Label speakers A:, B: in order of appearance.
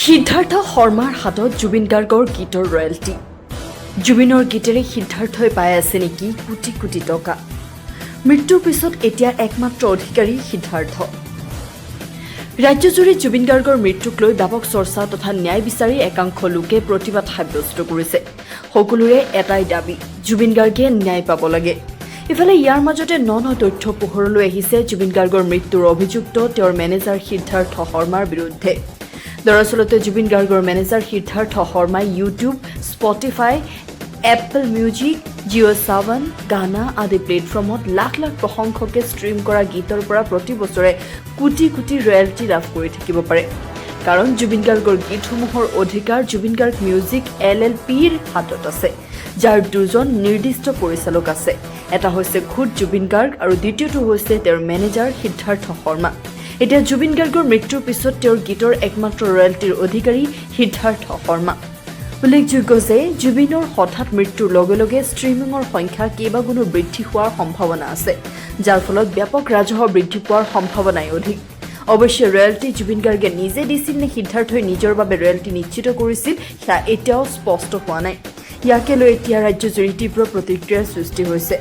A: সিদ্ধাৰ্থ শৰ্মাৰ হাতত জুবিন গাৰ্গৰ গীতৰ ৰয়েলটি। জুবিনৰ গীতেৰে সিদ্ধাৰ্থই পাই আছে নেকি কোটি কোটি টকা। মৃত্যুৰ পিছত এতিয়া একমাত্ৰ অধিকাৰী সিদ্ধাৰ্থ। ৰাজ্যজুৰি জুবিন গাৰ্গৰ মৃত্যুক লৈ ব্যাপক চৰ্চা তথা ন্যায় বিচাৰি একাংশ লোকে প্ৰতিবাদ সাব্যস্ত কৰিছে। সকলোৰে এটাই দাবী, জুবিন গাৰ্গে ন্যায় পাব লাগে। ইফালে ইয়াৰ মাজতে ন তথ্য পোহৰলৈ আহিছে জুবিন গাৰ্গৰ মৃত্যুৰ অভিযুক্ত তেওঁৰ মেনেজাৰ সিদ্ধাৰ্থ শৰ্মাৰ বিৰুদ্ধে। দৰাচলতে জুবিন গাৰ্গৰ মেনেজাৰ সিদ্ধাৰ্থ শৰ্মাই YouTube, Spotify, Apple Music, Jio' Saavn, Gaana আদি প্লেটফৰ্মত লাখ লাখ প্ৰশংসকে ষ্ট্ৰীম কৰা গীতৰ পৰা প্ৰতি বছৰে কোটি কোটি ৰয়েলটি লাভ কৰি থাকিব পাৰে। কাৰণ জুবিন গাৰ্গৰ গীতসমূহৰ অধিকাৰ জুবিন গাৰ্গ মিউজিক LLPৰ হাতত আছে, যাৰ দুজন নিৰ্দিষ্ট পৰিচালক আছে। এটা হৈছে খুদ জুবিন গাৰ্গ আৰু দ্বিতীয়টো হৈছে তেওঁৰ মেনেজাৰ সিদ্ধাৰ্থ শৰ্মা। এতিয়া জুবিন গাৰ্গৰ মৃত্যুৰ পিছত তেওঁৰ গীতৰ একমাত্ৰ ৰয়েলটিৰ অধিকাৰী সিদ্ধাৰ্থ শৰ্মা। উল্লেখযোগ্য যে জুবিনৰ হঠাৎ মৃত্যুৰ লগে লগে ষ্ট্ৰীমিঙৰ সংখ্যা কেইবাগুণো বৃদ্ধি হোৱাৰ সম্ভাৱনা আছে, যাৰ ফলত ব্যাপক ৰাজহ বৃদ্ধি পোৱাৰ সম্ভাৱনাই অধিক। অৱশ্যে ৰয়েলটি জুবিন গাৰ্গে নিজে দিছিল নে সিদ্ধাৰ্থই নিজৰ বাবে ৰয়েলটি নিশ্চিত কৰিছিল সেয়া এতিয়াও স্পষ্ট হোৱা নাই। ইয়াকে লৈ এতিয়া ৰাজ্যজুৰি তীব্ৰ প্ৰতিক্ৰিয়াৰ সৃষ্টি হৈছে।